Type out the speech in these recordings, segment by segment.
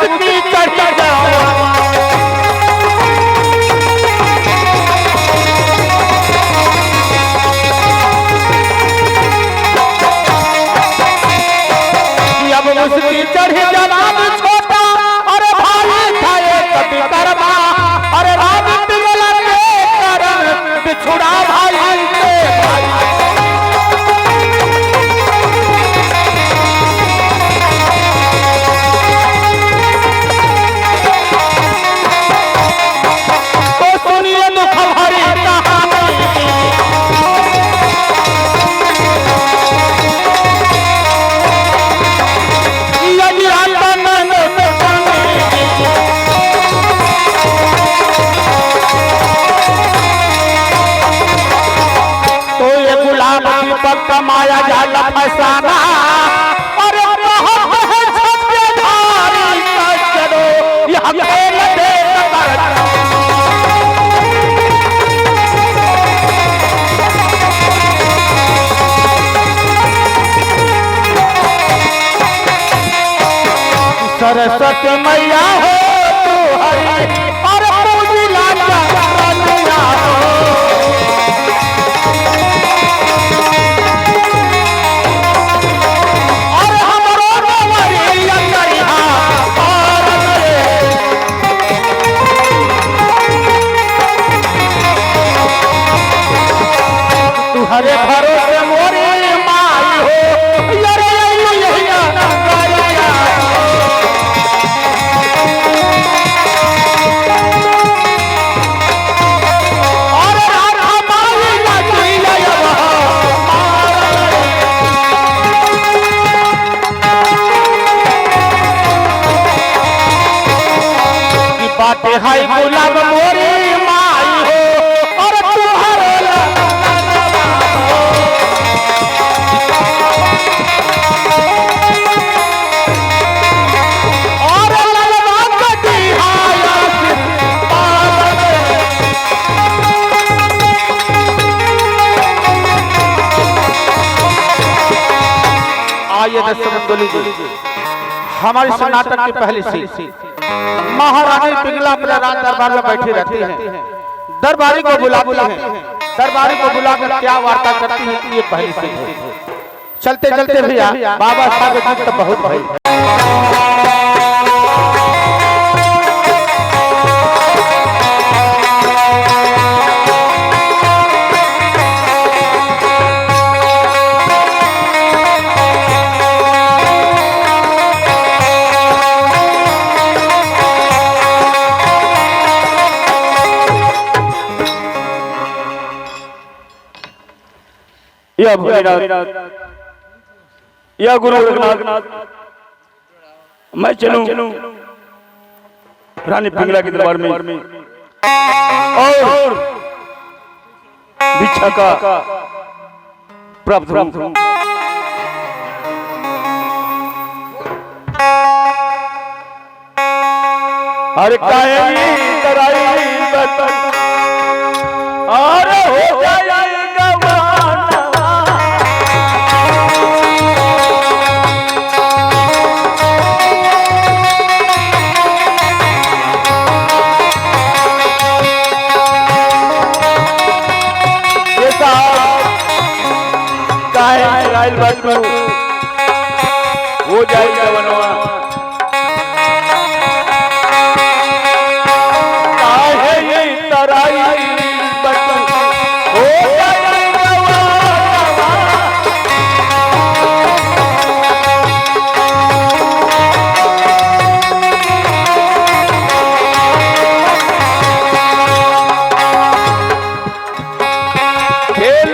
उसकी चढ़ जावा अब उसकी चढ़ी जवान छोटा अरे भाई था एक विकर्मा अरे राम बिरला के कारण बिछुड़ा भाई से तो सुनिए दुख भरी कहानी माया जाल फसाना और सरस्वती मैया हो तू हरी और हरे भरोसे मोरी माई हो यारे बातें हाय गुलाब मोरी माई हो और तुम्हारे हमारी नाटक की पहली सीट महारानी पिंगला अपने राज दरबार में बैठी रहती हैं, दरबारी को बुलाती हैं, दरबारी को बुलाकर क्या वार्ता करती है ये पहली सीट है। चलते चलते भैया बाबा साहब तो बहुत भाई या भोलेनाथ या गुरु रघुनाथ मैं चलूं रानी पिंगला के दरबार में और भिक्षा का प्राप्त हूं। अरे काहे कराई बतन अरे हो जाएगा राइल बात में हो जाएगा बनवा काहे ये तराई बत हो जाएगा खेल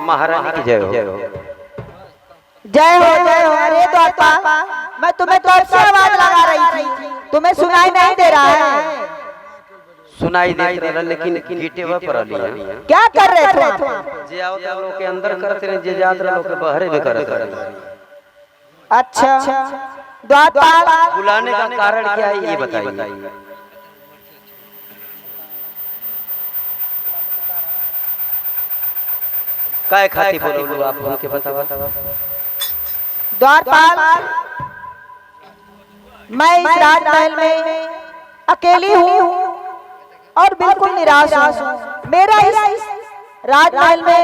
महारानी की जय हो। जय हो जय हो। अरे द्वारपाल, मैं तुम्हें तो अच्छी आवाज लगा रही थी, तुम्हें सुनाई नहीं दे रहा है? सुनाई दे रहा लेकिन गीटे व पर लिया। क्या कर रहे थे आप? जे आओ तो लोग के अंदर करते रहे, जे जात रहे लोग के बाहर भी करते रहे। अच्छा द्वारपाल, बुलाने का कारण क्या है ये बताइए। काय खाती बोलो आप हमके बताओ। द्वारपाल, मैं इस राजमहल में अकेली हूँ और बिल्कुल निराश हूँ। मेरा इस राजमहल में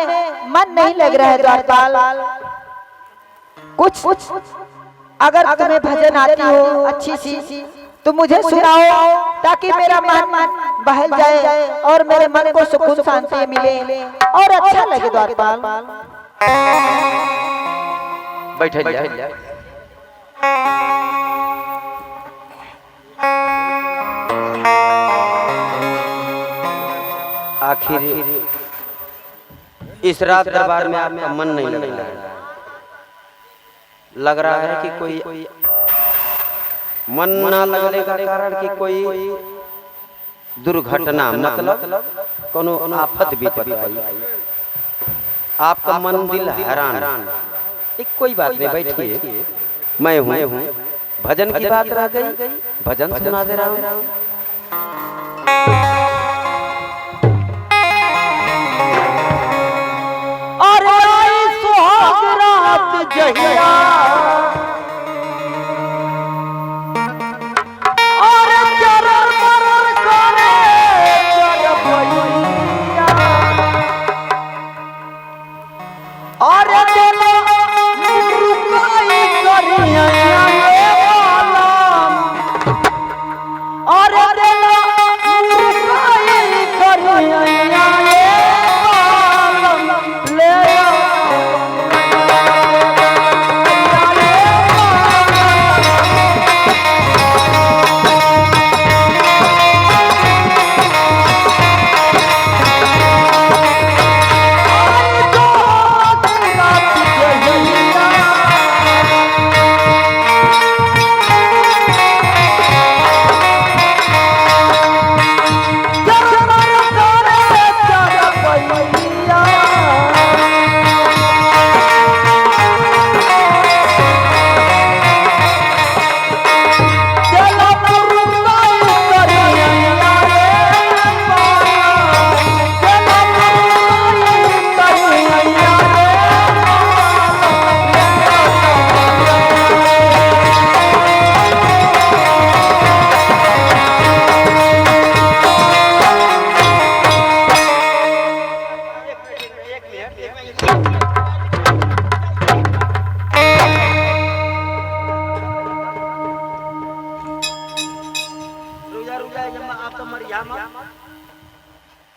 मन नहीं लग रहा है द्वारपाल। कुछ अगर तुम्हें भजन आती हो अच्छी सी तो मुझे सुनाओ, ताकि मेरा मन बहल जाए और मेरे मन को सुकून शांति मिले और अच्छा लगे द्वारपाल। बैठे जा। आखिर इस रात दरबार में आपका मन नहीं लग रहा है। लग रहा है कि कोई मन ना लगने का कारण कि कोई दुर्घटना मतलब कोनो आफत बीत गई। आपका मन दिल हैरान। एक कोई बात नहीं, बैठिए। मैं हूँ। भजन की बात रह गई, भजन सुना दे रहा हूँ। अरे सुहाग रात जहिया, अरे चरण मरण करे चरपैया, अरे देलो मुरुकाई करिया आलम, अरे देलो मुरुकाई करिया आलम ले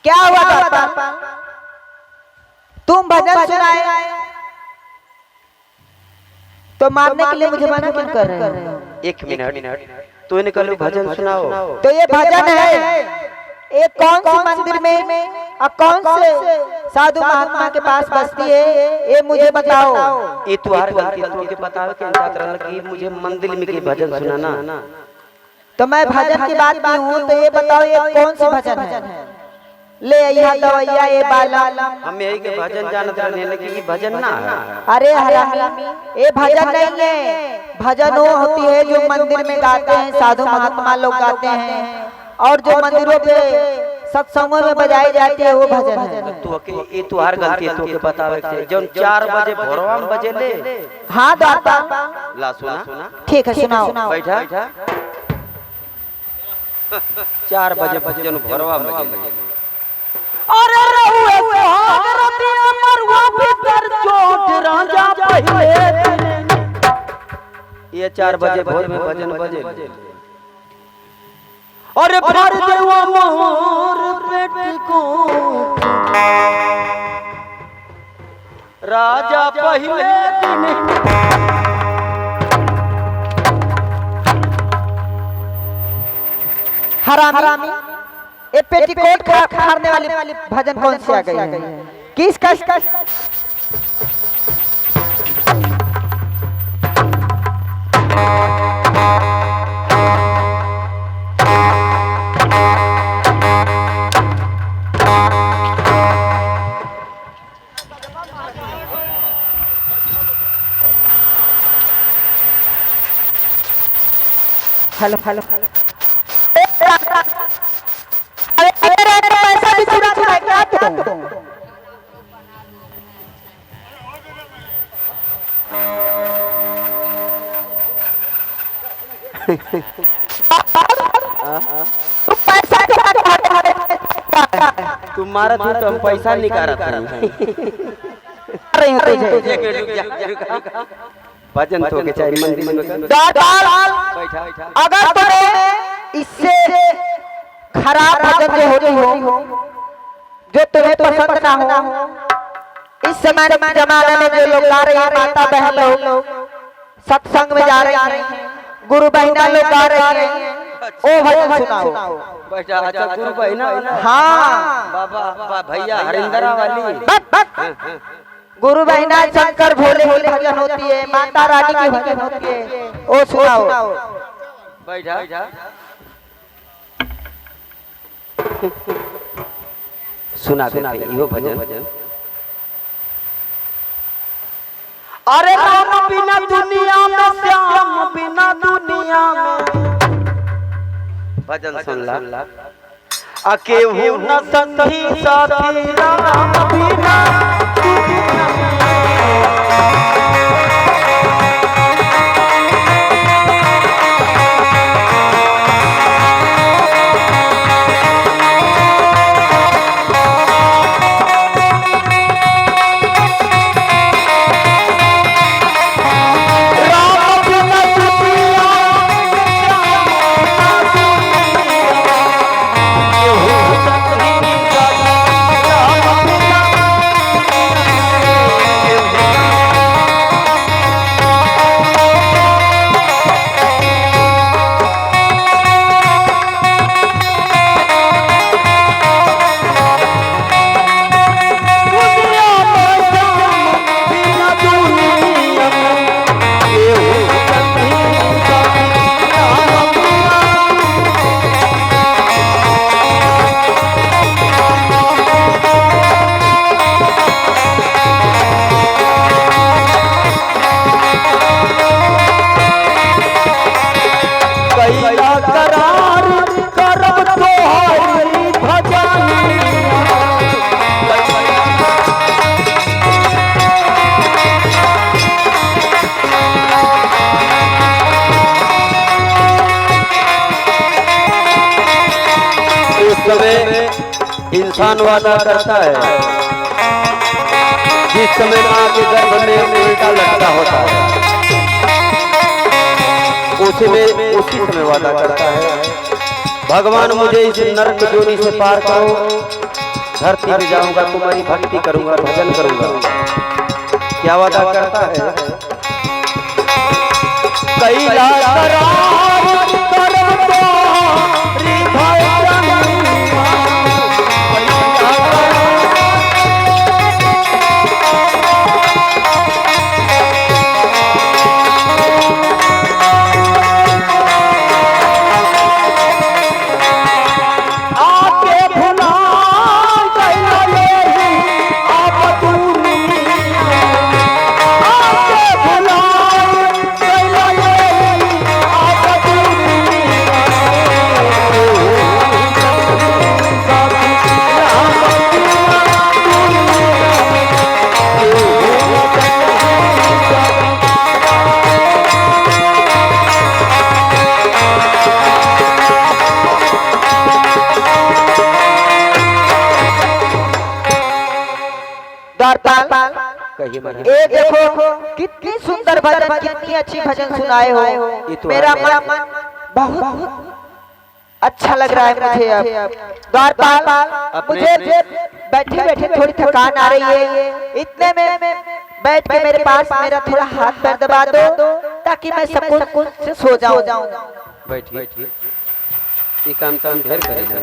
क्या हुआ द्वारपाल? तुम भजन भजन सुनाए तो मारने के लिए मुझे मना क्यों कर रहे हो? एक मिनट, तू निकलो भजन सुनाओ। तो ये भजन है एक कौन सी मंदिर में और कौन से साधु महात्मा के पास बसती है, ये मुझे बताओ। ये तुम्हारी गलती है, तुमके बतावे के इंतजार करल कि मुझे मंदिर में के भजन सुनाना। तो मैं भजन की बात की हूँ, तो ये बताओ ये कौन सी भजन है? ले अइहा दवैया ये बालम, हम यही के भजन जानत रहने लेकिन ये भजन ना है। अरे हरामी, ये भजन नहीं है। भजन वो होती है जो मंदिर में गाते हैं, साधु महात्मा लोग गाते हैं, और जो मंदिरों पे सत्संगों में बजाई जाती है वो भजन है। तू के ये तुम्हारी गलती है, तू के बतावे के जो 4 बजे भोरवा में बजे ले। हाँ दादा, ला सुना। ठीक है सुनाओ। बैठा 4 बजे भजन भोरवा में बजे। अरे रहुए सुहागरतिया मरुआ भीतर चोट राजा पहिले। ये 4 बजे भोर में भजन बजे। अरे भर देवा मोर पेट को राजा पहिले दिन। हरामी, ये पेटीकोट खारने वाली भजन कौन सी आ गई है? किस हेलो पैसा भी चुरा है क्या तुम? तुम मारा थे तो हम पैसा निकाला था। भजन तो के चाहिए मंदिर में। बैठा अगर तुम्हें इससे खराब भजन जो होती हो, जो तुम्हें पसंद ना हो, इस समय जमाने में जो लोग गा रहे हैं, माता बहन लोग सत्संग में जा रही हैं, गुरु बहना लोग गा रही हैं, ओ भजन सुनाओ। बैठा अच्छा गुरु बहना। हाँ बाबा भैया हरिंदरा वाली गुरु बहना शंकर भोले की भजन होती है, माता रानी की भजन होती है, ओ सुनाओ। बैठा सुना इहो भजन। अरे राम बिना दुनिया में, श्याम बिना दुनिया में, भजन सुन ला। अकेहू न संगी साथी राम बिना दुनिया में। इंसान वादा करता है, जिस समय मां के गर्भ में उल्टा लटका होता है उसी समय वादा करता है, भगवान मुझे इस नरक जोनी से पार करो, धरती पे जाऊंगा, तुम्हारी भक्ति करूंगा, भजन करूंगा। क्या वादा करता है? कैलाश करार करम तोरी भजनिया। आके भुला गइला लेही आप दुनिया। आके भुला गइला लेही आप दुनिया। द्वारपाल कहिए महाराज। ये देखो कितनी सुंदर भजन, कितनी अच्छी भजन सुनाए हो। ये तो मेरा है। मन बहुत अच्छा लग रहा है मुझे। अब द्वारपाल मुझे बैठे बैठे थोड़ी थकान आ रही है। इतने में बैठ के मेरे पास मेरा थोड़ा हाथ पैर दबा दो ताकि मैं सुकून से सो जाऊं। बैठिए, ये काम ढेर करेगा।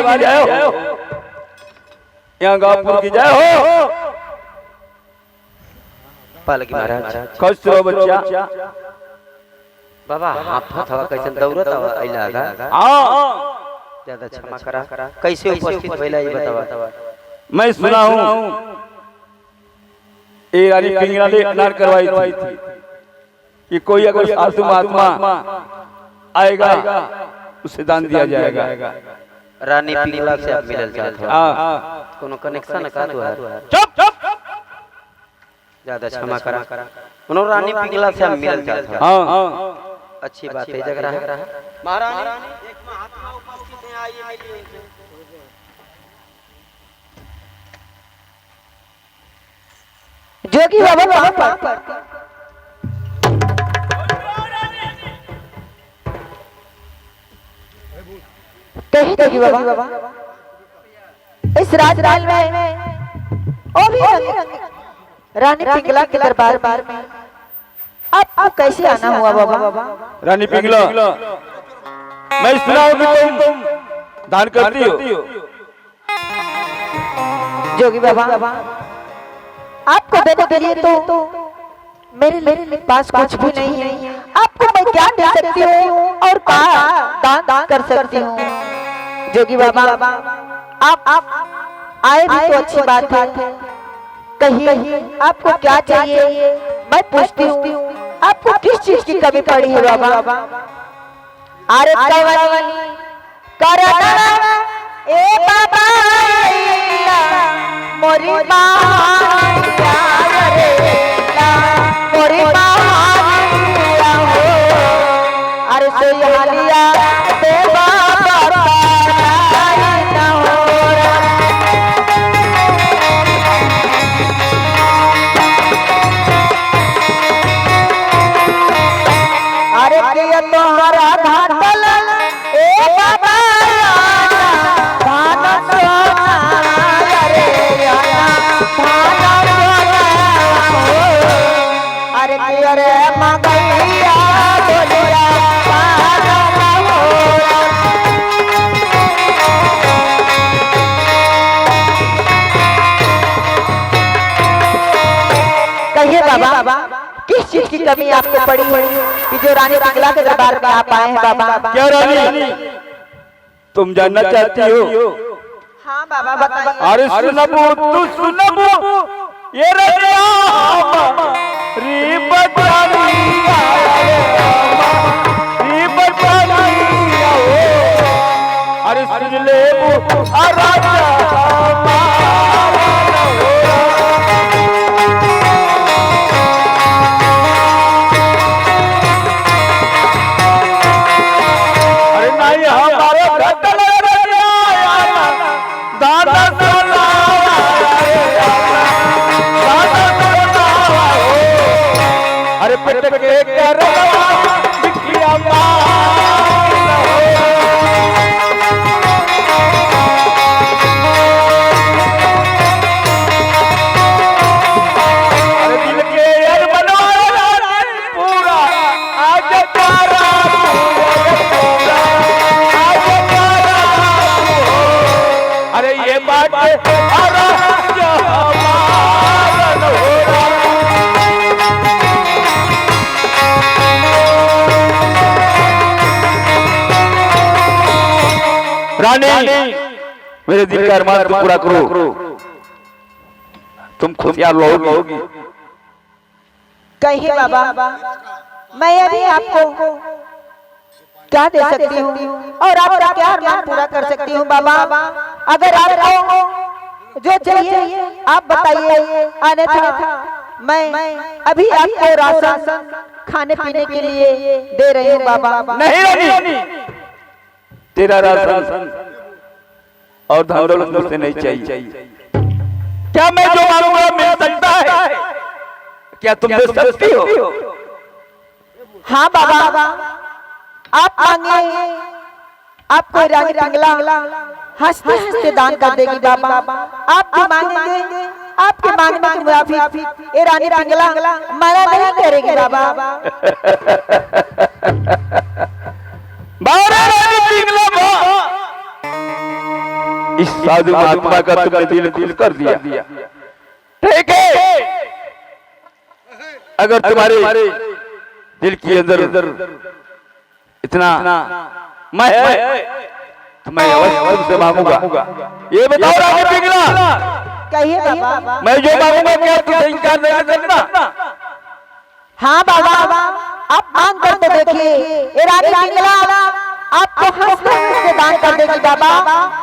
की जय हो, यहाँ गावपुर की जय हो। पालकी महाराज खुश रहो बच्चा। बाबा हाफत हवा कैसे दौड़त हवा आइला आगा। हाँ ज्यादा क्षमा करा, कैसे उपस्थित भइला ये बतावा। मैं सुना हूँ रानी पिंगला ने अनार करवाई थी कि कोई अगर साधु महात्मा आएगा उसे दान दिया जाएगा। रानी पिंगला से आप मिलल चाहत हो, कोनो कनेक्शन का तो है? चुप चुप, ज्यादा क्षमा करा, कोनो रानी पिंगला से आप मिलल चाहत हो। हाँ अच्छी बात है, जग रहा है महारानी एक महात्मा उपस्थित है, आइए मिलिए। जोगी बाबा वहां पर कहीं जोगी बाबा इस राजमहल में ओ भी रानी पिंगला के दरबार में अब कैसे आना हुआ बाबा? रानी पिंगला, मैं सुना हूं कि तुम दान करती हो। जोगी बाबा, आपको देने के लिए तो मेरे पास कुछ भी नहीं है। आपको मैं क्या दे सकती हूँ और क्या दान कर सकती हूँ? जोगी बाबा, आप आए भी तो अच्छी बात है। कहिए आपको क्या चाहिए, मैं पूछती हूँ। आपको किस चीज की कमी पड़ी है बाबा? अरे कवनी करना ए बाबा मोरी माया रे ला, मोरी माया हो। अरे सोयालिया दे बाबा ना हो। अरे प्रिय तोहरा घाटल ए बाबा धान सोना रे धान सोना हो। अरे प्रिय रे मगैया बोलिया पागल हो। कहिए बाबा, किस चीज की कमी आपको पड़ी है कि जो रानी पिंगला के दरबार में आप आए हैं बाबा? क्या रानी, तुम जानना चाहती हो? हाँ बाबा बताइए। अरे सुनबो तू सुनबो ये रतिया री बचानिया री बचानिया हो। अरे सुन ले वो राजा रानी, मेरे दिल का अरमान तुम पूरा करो। तुम खुशियां लोगी। कहिए बाबा, मैं अभी आपको क्या दे सकती हूँ और आपका क्या अरमान पूरा कर सकती हूँ बाबा? अगर आपको जो चाहिए आप बताइए, अन्यथा मैं अभी आपको राशन खाने पीने के लिए दे रही हूँ बाबा। नहीं रानी, तेरा राशन और धन दौलत मुझसे नहीं चाहिए। क्या मैं जो मांगूंगा मिल सकता है? क्या तुम दे सकती हो? हाँ बाबा, आप मांगे, आपको रानी पिंगला हंसते हंसते दान कर देगी बाबा। आप भी मांगेंगे, आपके मांगने के मुताबिक ये रानी पिंगला मना नहीं करेगी बाबा। इस साधु महात्मा का तुमने दिल खुश कर दिया। ठीक है, अगर तुम्हारे दिल के अंदर इतना मैं है तो मैं अवश्य तुमसे मांगूंगा। ये बताओ रानी पिंगला, कहिए बाबा। मैं जो मांगूंगा क्या तुम इनकार नहीं करना? हाँ बाबा, आप मांग कर तो देखिए, ये रानी पिंगला आपको हंसते हंसते दान कर देगी बाबा।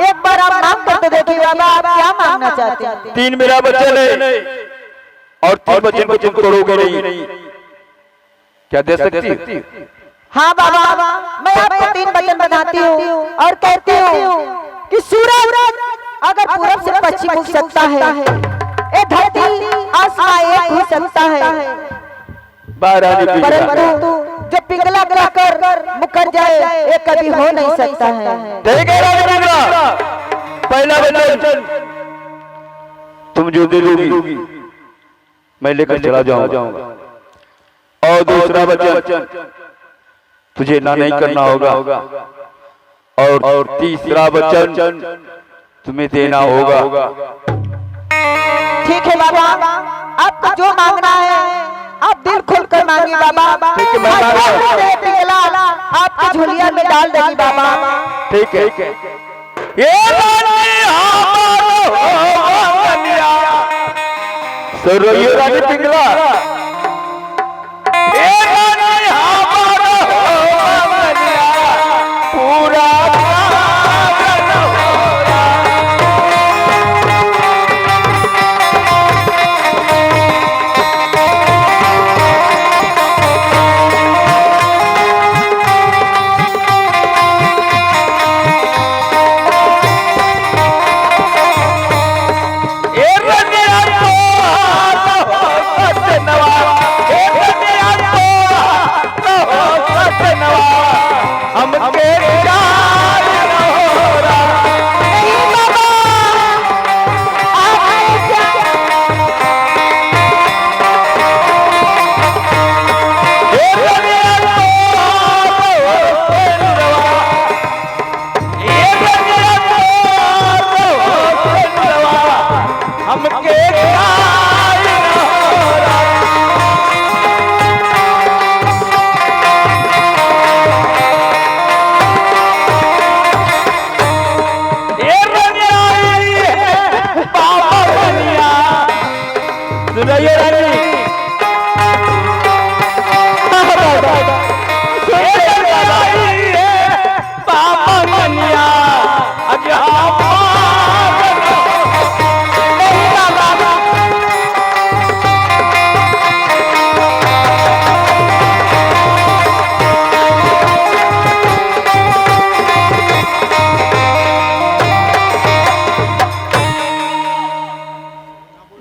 एक बार आप मांग कर तो देखिए बाबा, आप क्या मांगना चाहते हैं? 3 मेरा बचन है और 3 बचन को तुम तोड़ोगे नहीं। क्या दे सकती? हाँ बाबा, मैं आपको 3 वचन बताती हूँ और कहती हूँ कि सूरज अगर पूरब से पश्चिम उग सकता है, ये धरती आसमान एक हो सकता है, परंतु जो पिंगला कर मुकर जाए ये कभी हो नहीं सकता है। ठीक है रानी पिंगला, पहला वचन तुम जो दिलोगी मैं लेकर चला जाऊंगा और दूसरा वचन तुझे ना नहीं करना होगा, और तीसरा वचन तुम्हें देना होगा। ठीक है बाबा, आपको जो मांगना है आप दिल खोलकर मांगिए बाबा। ठीक है, मैं मांग रहा हूं। आपकी झोलिया में डाल देगी बाबा। ठीक है। ये रानी पिंगला पूरा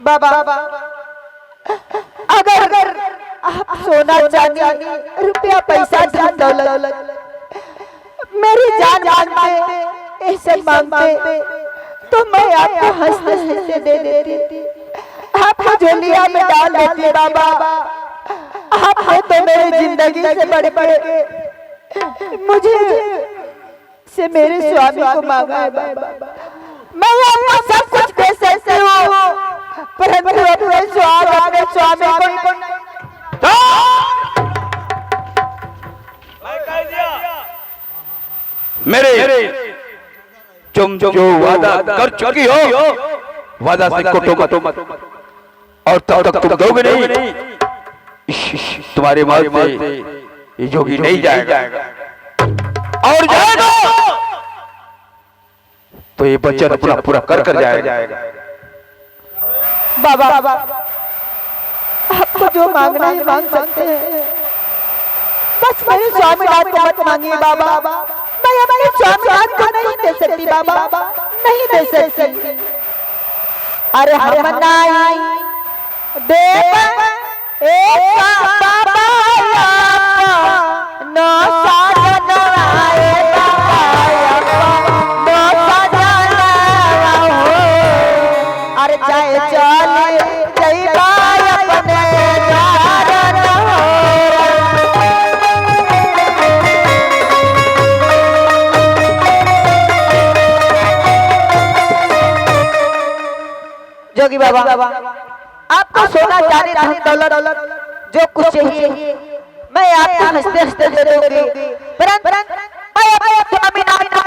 बाबा अगर आप सोना चांदी रुपया पैसा धन दौलत मेरी जान मांगते ऐसे मांगते तो मैं आपको हंसते हंसते दे देती, आपको झोलिया में डाल देती बाबा। आपने तो मेरी जिंदगी से बढ़ मुझे से मेरे स्वामी को मांगा है बाबा। मैं आपको सब कुछ दे सकती हूँ परंतु अपने स्वामी को मेरे तुम जो वादा कर चुकी हो वादा से कुटो मत, और तब तक तुम दोगे नहीं। तुम्हारे मौत से ये जोगी नहीं जाएगा, और जाएगा तो ये बच्चन अपना पूरा कर जाएगा। बाबा आपको जो मांगना है मांग सकते हैं, बस मेरे स्वामीनाथ को मत मांगिए बाबा। मैं अपने स्वामीनाथ को नहीं दे सकती बाबा, नहीं दे सकती। अरे हम नहीं देव एक बाबा नो साजन आए नो साजन अरे चाहे चले जय बाय अपने यार जोगी बाबा आपको सोना चांदी धन दौलत जो कुछ चाहिए मैं आपको हंसते हंसते दे दूंगी, परंतु मैं अपने स्वामीनाथ को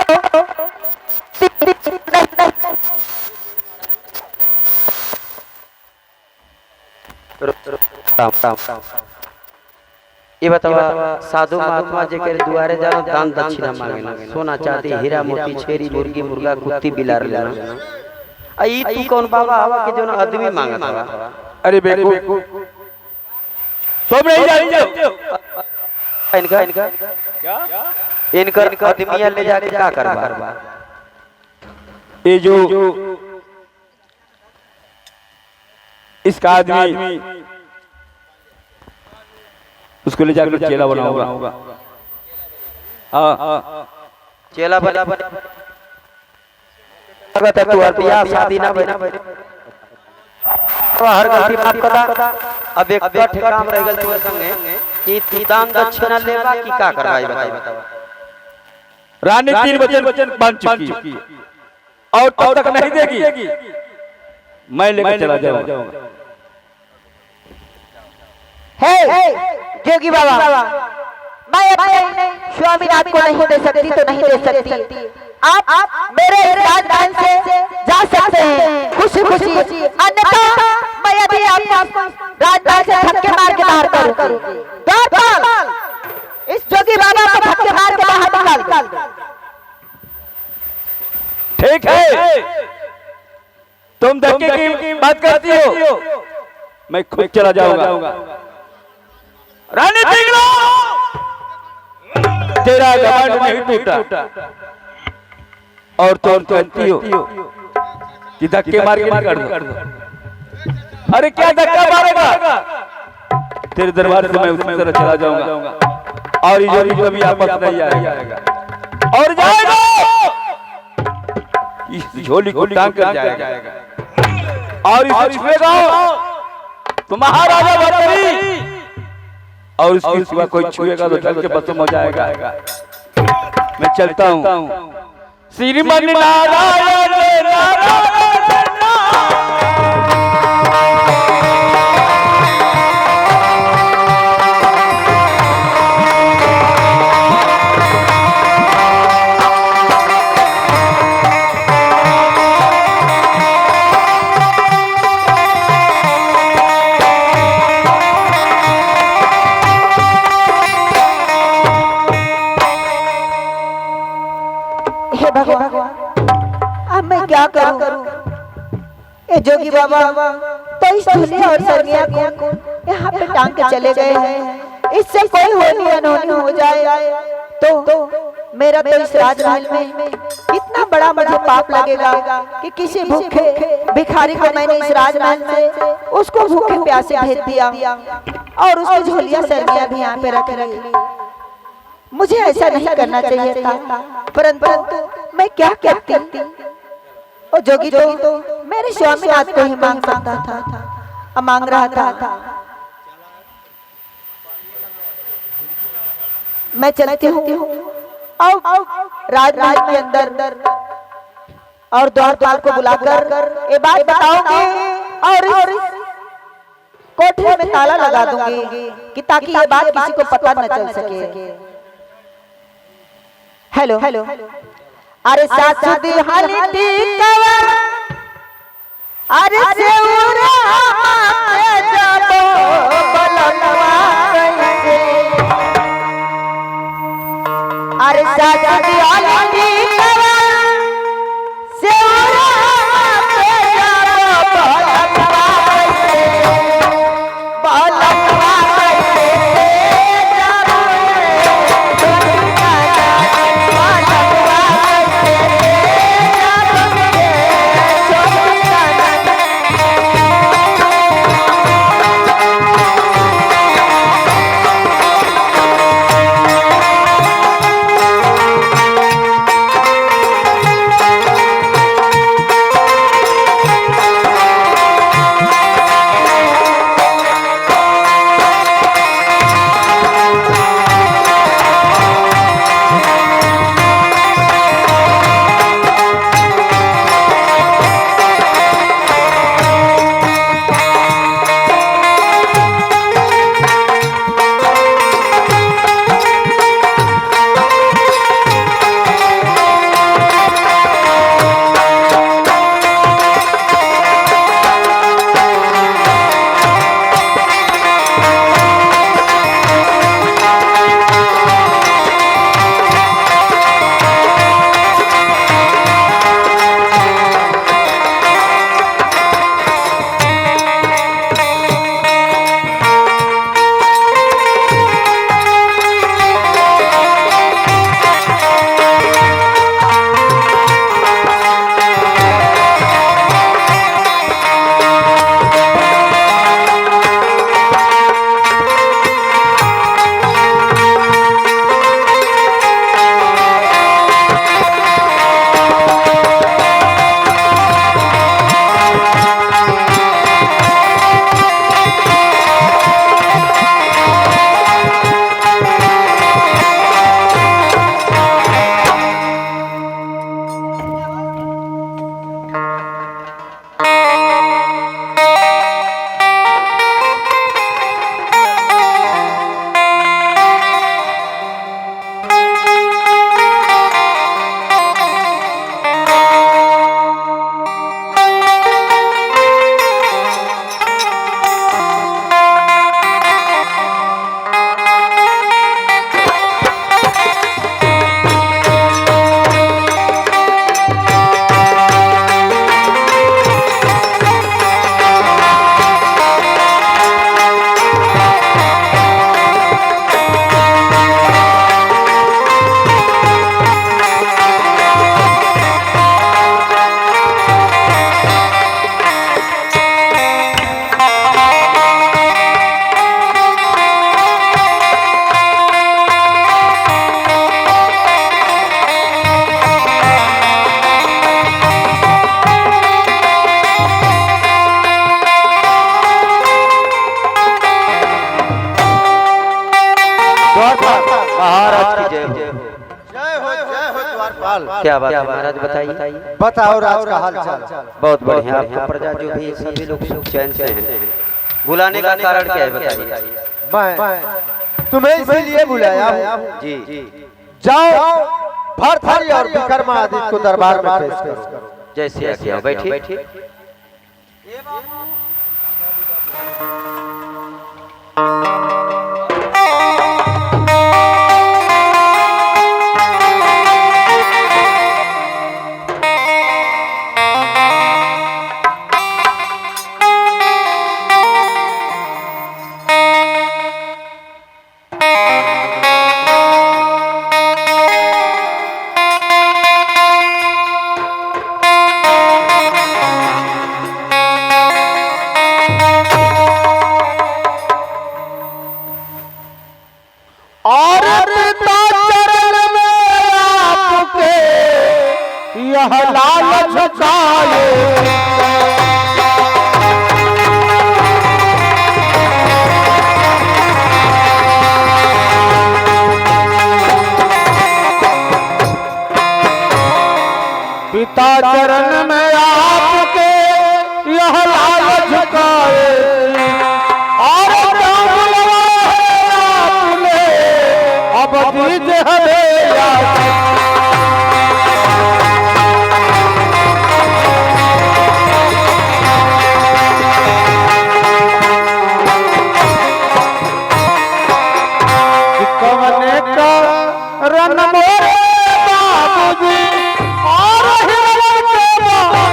ये बतावा साधु महात्मा जी के द्वारे जानो दान दक्षिणा मांगेना, सोना चांदी हीरा मोती छेरी मुर्गी मुर्गा कुत्ती बिलार लेना। आई तू कौन बाबा हवा के जो ना आदमी मांगा था? अरे बेकू तुम नहीं जानते इनका आदमिया ले जाके क्या करवा? ये जो इसका आदमी उसको ले जाकर चेला बनाऊंगा। हाँ चेला बना अगर तू बियाह शादी ना बना हर गलती माफ करा। अब एक काम रह गल तोर संगे कि तू दान दक्षिणा लेबा कि का करवाई बताओ। रानी 3 वचन बन चुकी और तब तक नहीं देगी, मैं लेकर चला जाऊंगा। जोगी बाबा, मैं अपने स्वामीनाथ को नहीं दे सकती तो नहीं दे सकती। आप मेरे राजधान से जा सकते हैं खुशी खुशी, अन्यथा मैं यदि आपको राजधान से धक्के मार के बाहर करूंगी। द्वारपाल, इस जोगी बाबा को धक्के मार के बाहर निकाल। ठीक है, तुम धक्के की बात करती हो, मैं खुद चला जाऊंगा। रानी पिंगला, तेरा घमंड नहीं टूटा और तुम कहती हो कि धक्के मार के निकाल दो। अरे क्या धक्का मारेगा? तेरे दरबार से मैं उसी तरह चला जाऊंगा और ये जोड़ी कभी वापस नहीं आएगा और जाएगा इस झोली को टांग कर जाएगा और इसे छुएगा तो महाराजा भरतरी, और इसके सिवा कोई छुएगा तो चल के भस्म हो जाएगा। मैं चलता हूँ। श्रीमन नारायण नारायण। भगवान, अब मैं क्या करूं? ये जोगी बाबा तो इस दुनिया और सरनिया को यहाँ पे टांग के चले गए हैं। इससे कोई होनी अनहोनी हो जाए तो मेरा तो इस राजमहल में कितना बड़ा मुझे पाप लगेगा कि किसी भूखे भिखारी को मैंने इस राजमहल से उसको भूखे प्यासे भेज दिया और उसकी झोलियां सरनिया भी यहाँ पे रख ली। मुझे ऐसा नहीं करना चाहिए था, परंतु मैं क्या करती? और जोगी तो मेरे स्वामीनाथ को ही मांग सकता था, मांग रहा था। मैं चलती हूँ राजमहल के अंदर और द्वारपाल को बुलाकर ये बात बताऊंगी और कोठरी में ताला लगा दूंगी कि ताकि ये बात किसी को पता न चल सके। हेलो, अरे सासू दी हाली टीकवा, अरे सेउरा पे जाबो बलनवा कैसे। अरे सासू दी हाली टीकवा, सेउरा पे जाबो बलनवा कैसे, बलनवा कैसे जाबो क्या बात है महाराज, बताइए। बताओ राज का हाल चाल। बहुत बढ़िया। आपको प्रजा जो भी सभी लोग सुख चैन से हैं, बुलाने का कारण क्या है बताइए। मैं तुम्हें इसीलिए बुलाया हूँ। जी जाओ भरथरी और विक्रमादित्य को दरबार में पेश करो। जैसे आज्ञा, बैठिए। और पिता चरण में आपके यह लाल झुकाए, पिता चरण में आपके यह लाल झुकाए, और अब दीज हमें कवने का रन मोरे बाबूजी और हिरन के बाबा,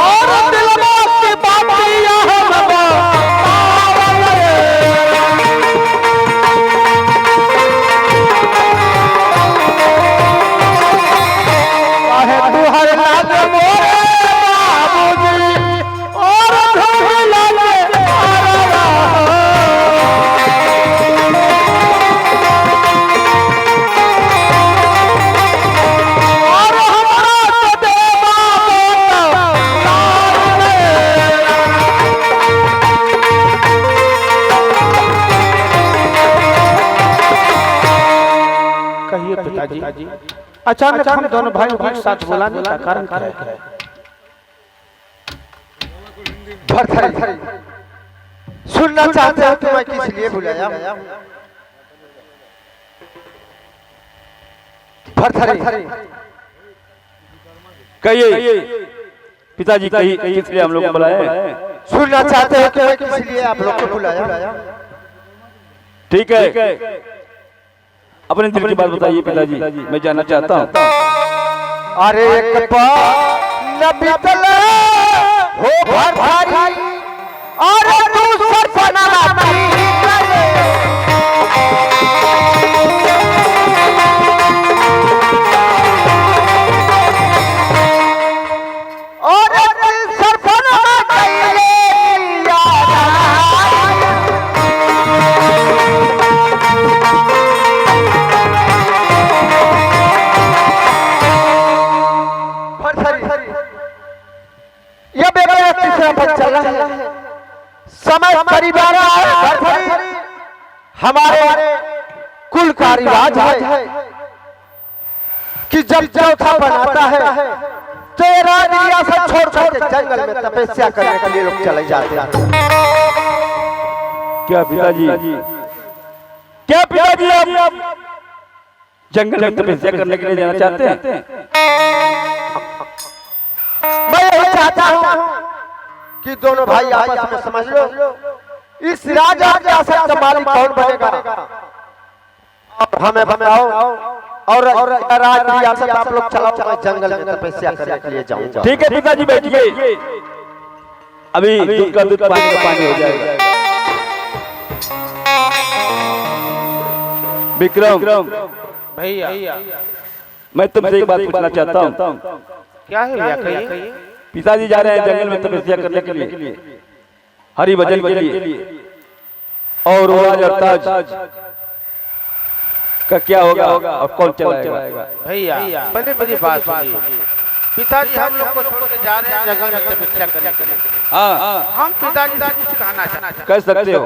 और दिलवा की बातियां हम काहे तू हर लाल मोरे बाबूजी और धुला ले और हमारा देवा कहिए पिताजी, अचानक हम दोनों भाई एक साथ बुलाने का कारण क्या है? भरथरी सुनना चाहते हो कि मैं किस लिए बुलाया हूँ? भरथरी कहिए पिताजी, कहिए किस लिए हम लोग को बुलाए हैं? सुनना चाहते हो कि मैं किस लिए आप लोग को बुलाया? ठीक है, अपने दिल की बात बताइए पिताजी, मैं जानना चाहता हूँ। अरे एक न बीतले हो भरथरी और दूसर फना और तीसर फना ये बेटा तीसरा पद चल रहा है, समय करीब आ रहा है। भरथरी हमारे कुल का रिवाज है कि जब चौथा बनाता है तो ये रियासत छोड़ छोड़ के जंगल में तपस्या करने के लिए लोग चले जाते हैं। क्या पिताजी, आप जंगल में तपस्या करने के लिए जाना चाहते हैं? मैं यही चाहता हूँ कि दोनों भाई आपस में समझ लो इस राजा रियासत का मालिक कौन बनेगा, और हमें बताओ, और राज रियासत आप लोग चलाओ, मैं जंगल में तपस्या करने के लिए जाऊंगा। ठीक है पिताजी, बैठिए, अभी दूध का दूध पानी का पानी हो जाएगा। विक्रम भैया, मैं तुमसे एक बात पूछना चाहता हूँ। क्या है भैया, कहिए। पिताजी जा रहे हैं जंगल में तपस्या करने के लिए, हरि भजन के लिए, और राज और ताज का क्या होगा और कौन चलाएगा? भैया, पहले मेरी बात सुनिए। पिताजी हम लोग को छोड़ के जा रहे हैं जंगल में तपस्या करने के लिए। हाँ हम पिताजी से कुछ कहना चाहते हैं। कह सकते हो।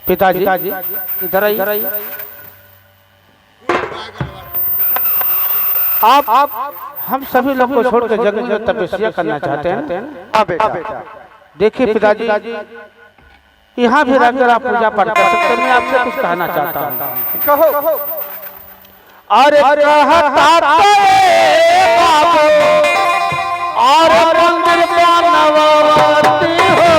पिताजी इधर आइए। आप हम सभी लोग को छोड़ के जंगल में तपस्या करना चाहते हैं। हाँ बेटा। देखिए पिताजी, यहाँ भी रहकर आप पूजा पाठ कर सकते हैं। मैं आपसे कुछ कहना चाहता हूँ। कहो। अरे कहता और मंदिर बनवाती हो,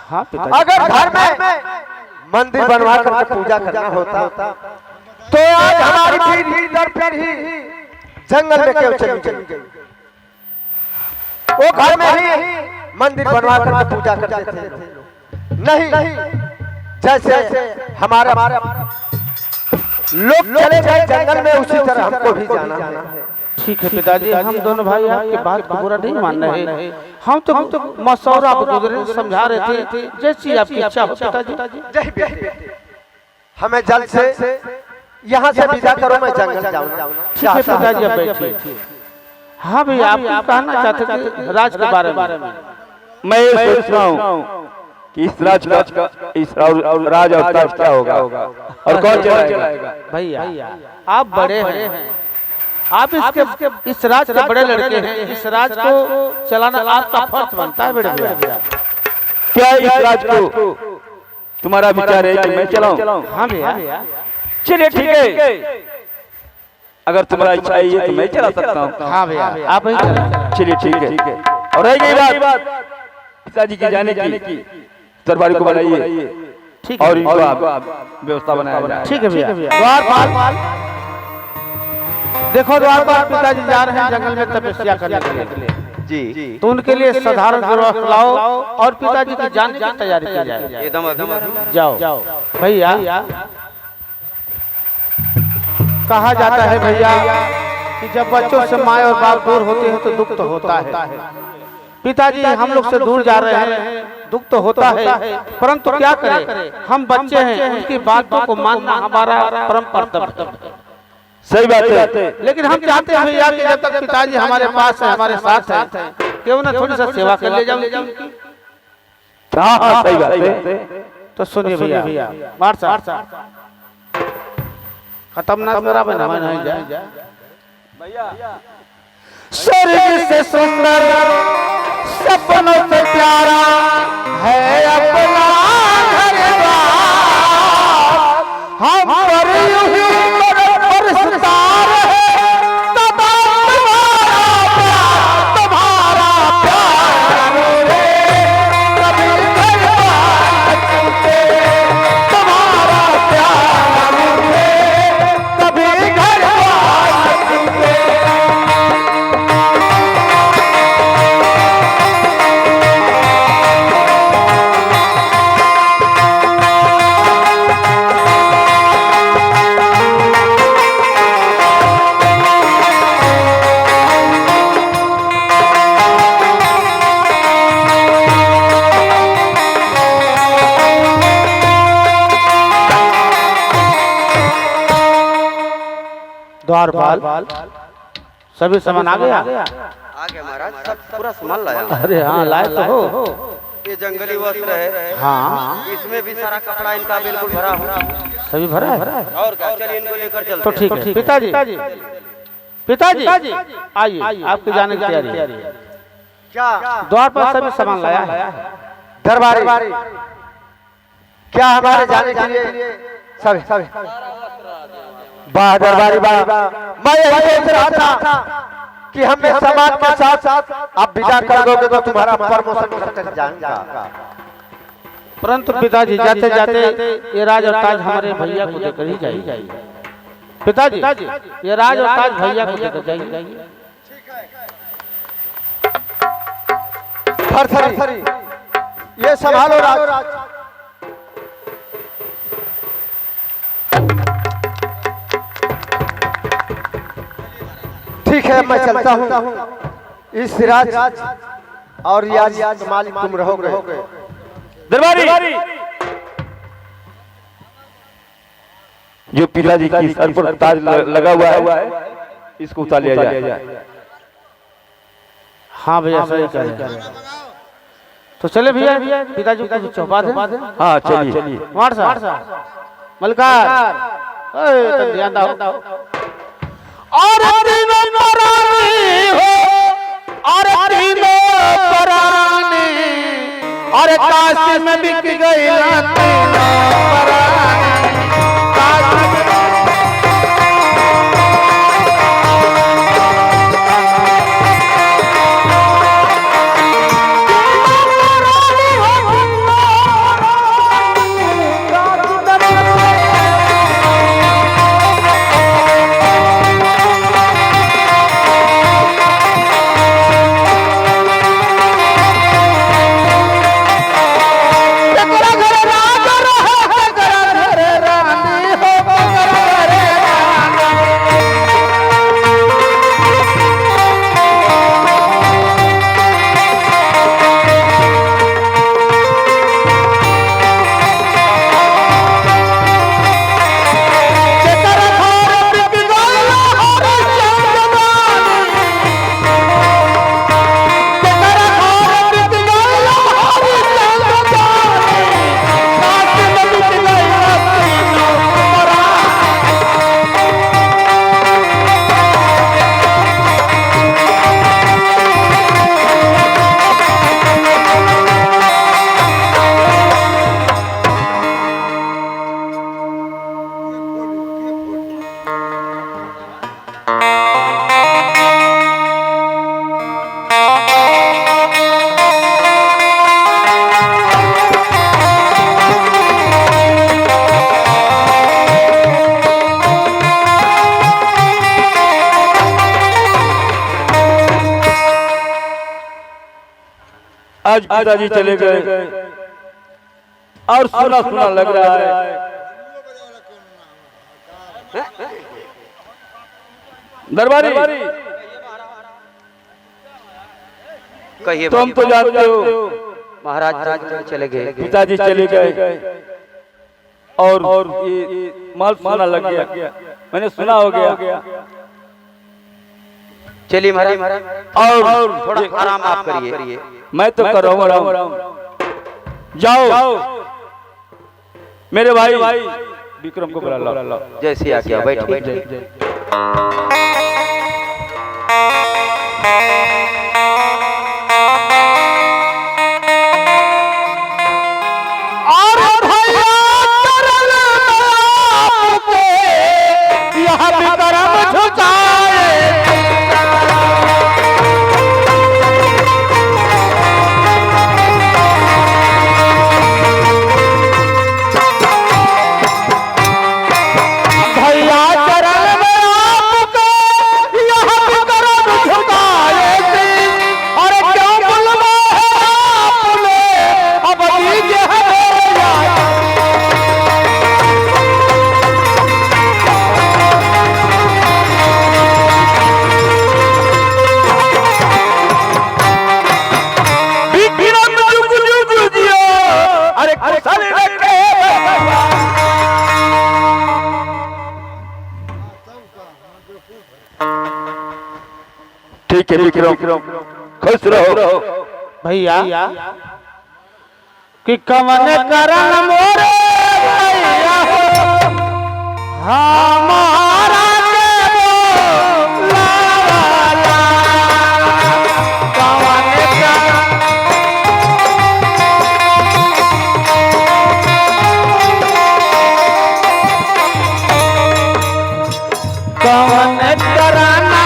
हाँ अगर घर में मंदिर बनवा कर पूजा करना होता तो आज हमारी पीढ़ी दर पीढ़ी जंगल में क्यों चली गई? वो घर में ही मंदिर बनवा कर पूजा करते थे। नहीं, जैसे हमारे लोग चले गए जंगल में, उसी तरह हमको भी जाना है। ठीक है पिताजी, हम दोनों भाई आपकी बात को बुरा नहीं मान रहे। हम तो मशवरा गुजरे समझा रहे थे, जैसी आपकी इच्छा हो पिताजी। हमें जल्द से यहाँ से विदा करो, मैं जंगल जाऊंगा। ठीक है पिताजी, अब बैठिए। हाँ भैया, आप कहना चाहते थे राज के बारे में। मैं ये सोच रहा हूँ कि इस राज का इस राज अवतार क्या होगा और कौन चलाएगा। भैया आप बड़े हैं, आप इस राज के बड़े लड़के हैं। इस राज को चलाना आपका फर्ज बनता है बड़े भैया। क्या इस राज को तुम्हारा विचार है कि मैं चलाऊं? हाँ भैया। चलिए ठीक है, अगर तुम्हारा इच्छा है तो मैं चला सकता हूँ। हाँ भैया, आप ही चलाएं। चलिए ठीक है। और रह गई बात पिताजी की जाने की, दरबारी को बनाइए। ठीक और इनको व्यवस्था बनाया जाए। ठीक है भैया। द्वारपाल, देखो द्वारपाल, पिताजी जा रहे हैं जंगल में तपस्या करने के लिए जी। तो उनके लिए साधारण व्यवस्था लाओ और पिताजी की जान की तैयारी की जाए। एकदम जाओ भैया। कहा जाता है भैया कि जब बच्चों से माँ और बाप दूर होते हैं तो दुख तो होता है। पिताजी हम लोग से दूर जा रहे हैं, दुख तो होता है, परंतु क्या करें, हम बच्चे हैं, उनकी बातों को मानना हमारा परम कर्तव्य है। सही बात है, लेकिन हम चाहते हैं भैया कि जब तक पिताजी हमारे पास है, हमारे साथ है, क्यों ना थोड़ी सा सेवा कर ले जाओ उनकी। हाँ सही बात है। तो सुनिए भैया, खत्म ना मेरा बना नहीं जाए। स्वर्ग से सुंदर सपनों से प्यारा है अपना घर बार। हम पर यूं ही बरसता रहे तुम्हारा प्यार रे, कभी घर बार चलते तुम्हारा प्यार रे, कभी घर बार चलते। द्वारपाल सभी सामान आ गया। आगे महाराज सब पूरा सामान लाया। अरे हाँ लाए तो हो। ये जंगली वस्त्र है, हाँ इसमें भी सारा कपड़ा इनका बिल्कुल भरा हुआ। सभी भरा है। और क्या, चलिए इनको लेकर चलते तो ठीक है पिताजी, पिताजी आइए आपके जाने की तैयारी है। क्या द्वार पर सभी सामान लाया है। दरबारी क्या हमारे जाने के लिए सब वाह दरबारी वाह। मैं यही सोच रहा था कि हमें समाज के साथ साथ आप विदा कर दोगे तो तुम्हारा प्रमोशन कर जाएगा। परंतु पिताजी जाते जाते ये राज और ताज हमारे भैया को देकर ही जाइए। पिताजी ये राज और ताज भैया को देकर जाइए। थरथरी ये संभालो राज। ठीक है मैं चलता हूँ। इस राज और याज मालिक तुम रहोगे। दरबारी जो पिताजी की सर पर ताज लगा हुआ है इसको उतार लिया जाए। हाँ भैया सही कह रहे हैं। तो चले भैया पिताजी को चौपा दे। हाँ चलिए। मार सा मलकार तो ध्यान दो। और तीनों परानी हो, और तीनों परानी, और काशी में बिक गई ना तीनों परानी। आज पिताजी चले गए और सुना सुना लग रहा है। दरबारी कहिए तुम तो जानते हो महाराज चले गए, पिताजी चले गए और ये माल सुना लग गया। मैंने सुना हो गया। चलिए महाराज और थोड़ा आराम आप करिए। मैं तो कर रहा हूँ। जाओ मेरे भाई विक्रम को बुला लो। जैसे आ गया बैठिए। नीचे विक्रम खुश रहो भैया कि कवन करन मोरे भैया हो हमारा के बोलावाला कवन करना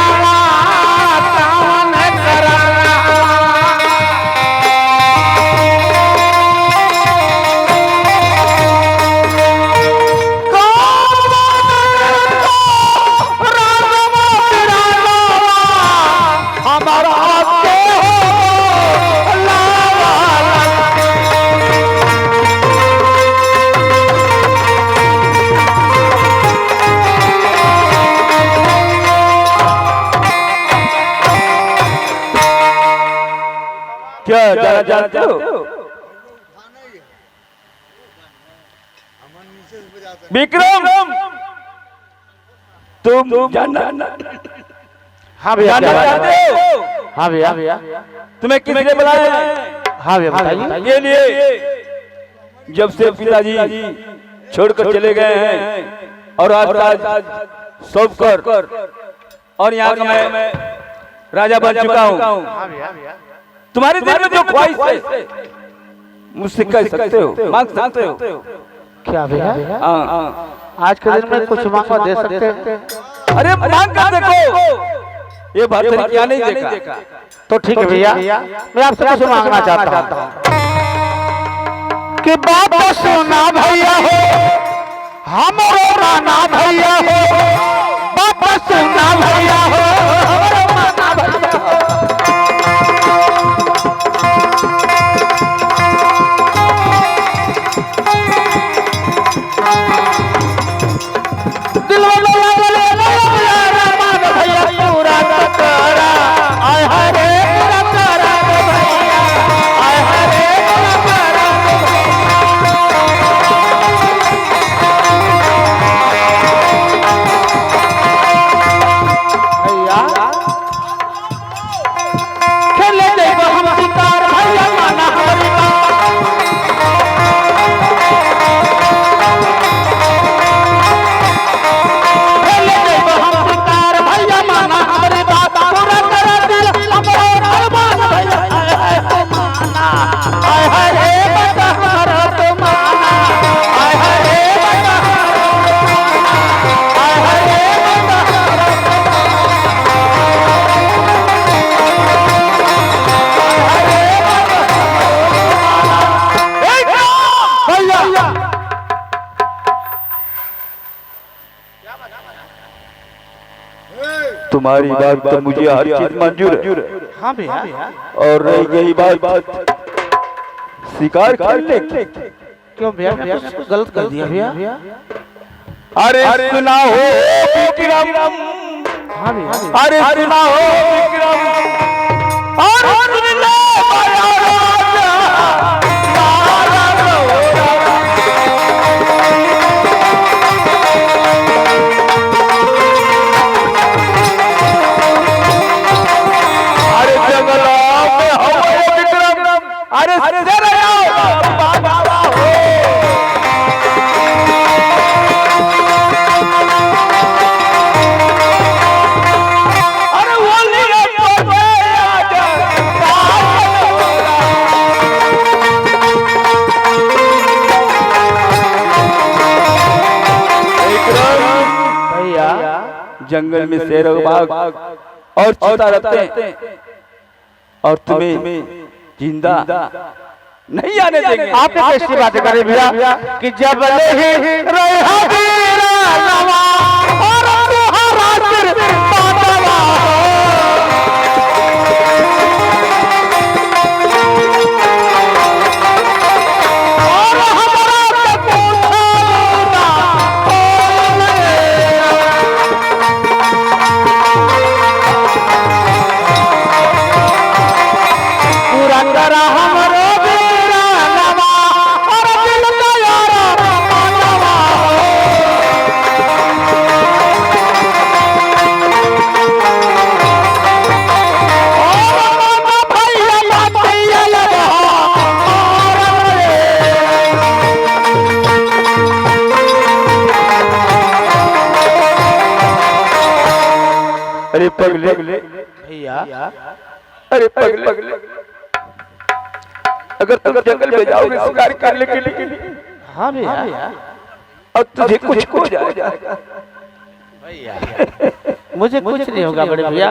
क्या जाना जानते हो विक्रम तुम जानना हाँ भैया जानना चाहते हो हाँ भैया तुम्हें किसने बुलाया है? हाँ भैया बताइए ये लिए जब से पिताजी छोड़कर चले गए हैं और आज सौंप कर और यहाँ का मैं राजा बन चुका हूँ। तुम्हारे दिल में जो ख्वाहिश है मुझसे कह सकते हो, मांग सकते हो। क्या भैया हाँ आज के दिन में कुछ मांगो दे सकते हैं। अरे मांग कर देखो, ये बात क्या नहीं देखा तो ठीक है भैया मैं आपसे कुछ मांगना चाहता हूँ कि बाप सोना भैया हो हमारो राना भैया हो बाप सोना भैया हो हमारो राना भैया हो तुम्हारी बात तो मुझे हर चीज मंजूर है। हाँ भैया और रही गई बात स्वीकार कर ले। क्यों भैया भैया कुछ गलत कर दिया भैया। अरे सुना हो विक्रम, हाँ भैया अरे सुना हो विक्रम, और सुन ले माया राजा, माया राजा। अरे जंगला में हो विक्रम, अरे तेरे बाबा हो। अरे बोली रे बोले आजा भैया जंगल में शेर और बाघ और चीता रहते हैं और तुम्हें जिंदा नहीं आने देंगे। आप कैसी बातें करें भैया कि जब ही रहा तेरा नवा और तुम्हारा सिर पाटवा और हमारा से पूछा पूरा करा हमारो बेरा नवा और दिल का यारा पाटवा हो। पगले भैया अरे पगले अगर तुम जंगल में जाओगे शिकार करने के लिए हाँ भैया और तुझे कुछ हो जाएगा मुझे कुछ नहीं होगा बड़े भैया,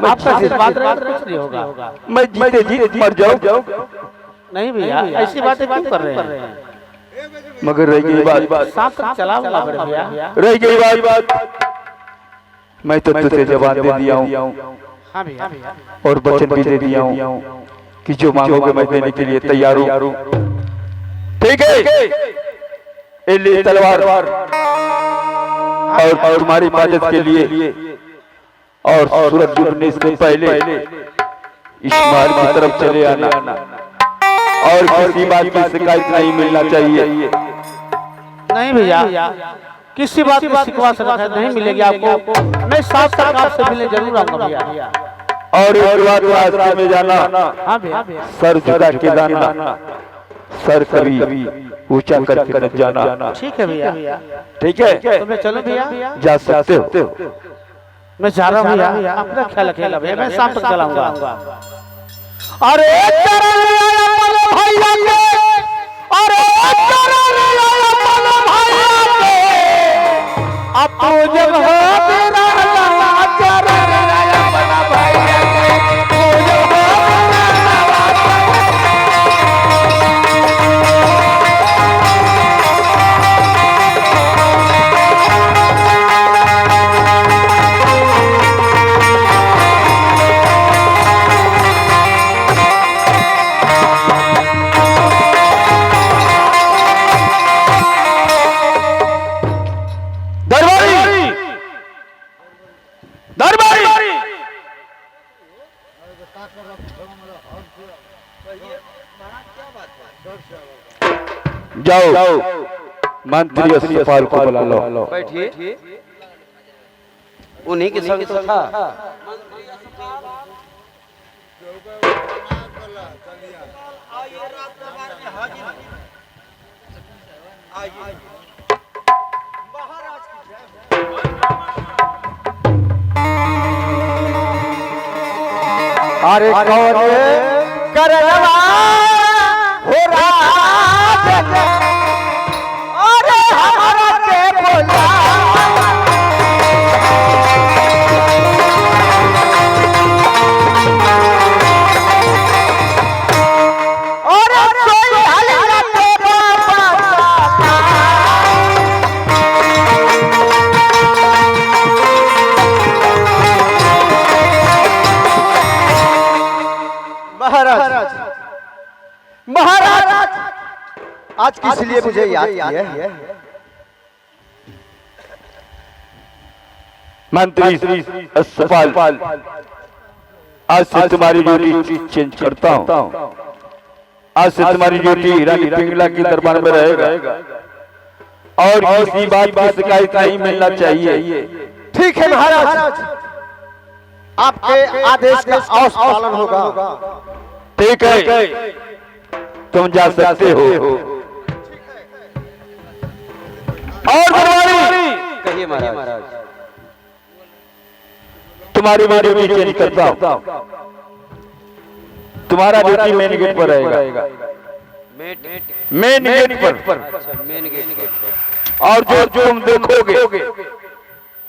आपका आशीर्वाद रहेगा तो कुछ नहीं होगा। मैं जीते जी मर जाऊं नहीं भैया ऐसी बातें क्यों कर रहे हैं? मगर रह गई बात सांप तक चलाऊंगा बड़े भैया। रह गई बात मैं तो तुझे जवाब दे दिया हूँ हाँ भैया और वचन भी दे दिया हूँ कि जो मांगोगे मैं देने के लिए तैयार हूँ। ठीक है ये ले तलवार और तुम्हारी मदद के लिए और सूरज डूबने से पहले इस महल की तरफ चले आना और किसी बात की शिकायत नहीं मिलना चाहिए। नहीं भैया किसी बात की शिकायत नहीं मिलेगी आपको। मैं साथ साथ आपसे मिलने जरूर आऊंगा भैया। और एक बात रास्ते में जाना हाँ भैया सर झुका के जाना, सर कभी ऊंचा करके न जाना। ठीक है भैया ठीक है तो मैं चलूं भैया? जा सकते हो। मैं जा रहा हूँ भैया, अपना ख्याल रखिएगा भैया, मैं शाम तक चलाऊंगा। अरे जाओ मंत्री अस्पताल को बुला लो। बैठिए उन्हीं के संग तो था। अरे कौन करवा हो राज अरे हमारा के बोला अरे कोई हल्ला के बाबा महाराज महाराज आज किस लिए मुझे याद किया है? मंत्री अस्पताल आज से तुम्हारी ड्यूटी चेंज करता हूँ। आज से तुम्हारी ड्यूटी रानी पिंगला की दरबार में रहेगा और किसी बात की शिकायत नहीं मिलना चाहिए। ठीक है महाराज, आपके आदेश का अवश्य पालन होगा। ठीक है तुम जा सकते हो। और कहिए महाराज। तुम्हारी ड्यूटी चेंज करता हूँ। तुम्हारा ड्यूटी मेन गेट पर रहेगा। मेन गेट पर मेन गेट पर। और जो तुम देखोगे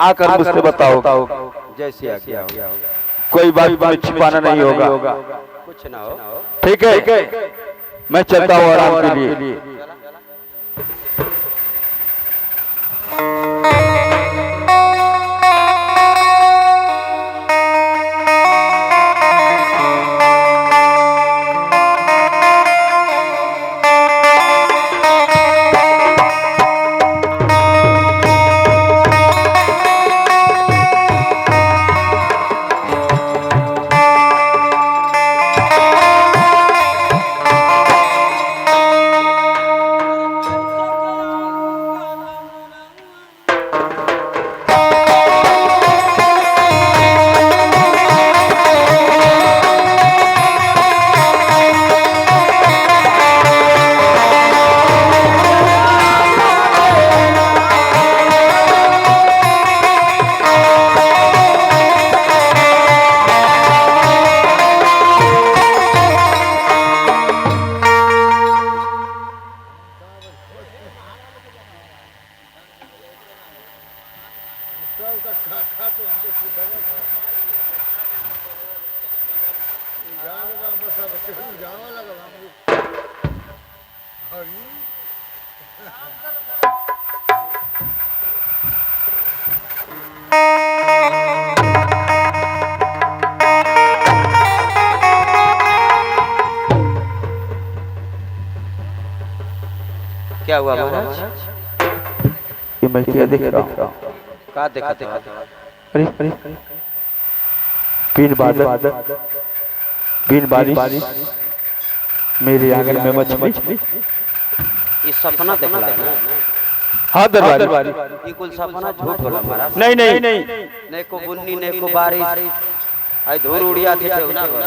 आकर मुझसे बताओ। जैसे आज्ञा हो। कोई बात छिपाना नहीं होगा। कुछ ना हो। ठीक है मैं चलता हूँ आराम के लिए। क्या हुआ महाराज? ये मैं क्या देख रहा हूँ? का देखा देखा? अरे अरे बिन बादल बिन बारिश मेरे आंगन में मछली। ये सपना देखला ना? हाँ दरबारी। ये कुल सपना झूठ होला महाराज। नहीं नहीं नहीं ने को बुन्नी ने को बारिश आई धूल उड़िया थे ठेवना पर।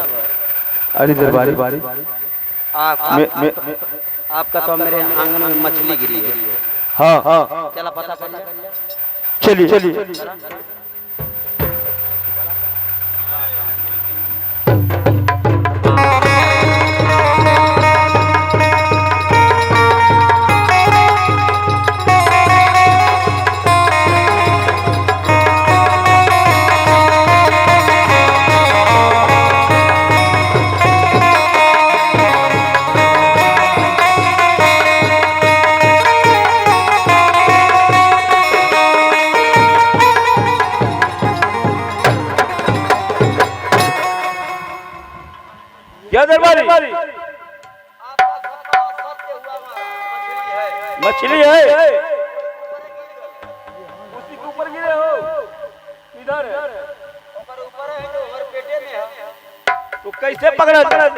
अरे दरबारी आपका तो मेरे आंगन में मछली गिरी है। हाँ हाँ चला पता कर लिया। चलिए चलिए। क्या दरबारी? मछली है। उसी के ऊपर गिरे हो? इधर है। ऊपर है तो हमारे पेटे में है। तो कैसे पकड़ा जाए?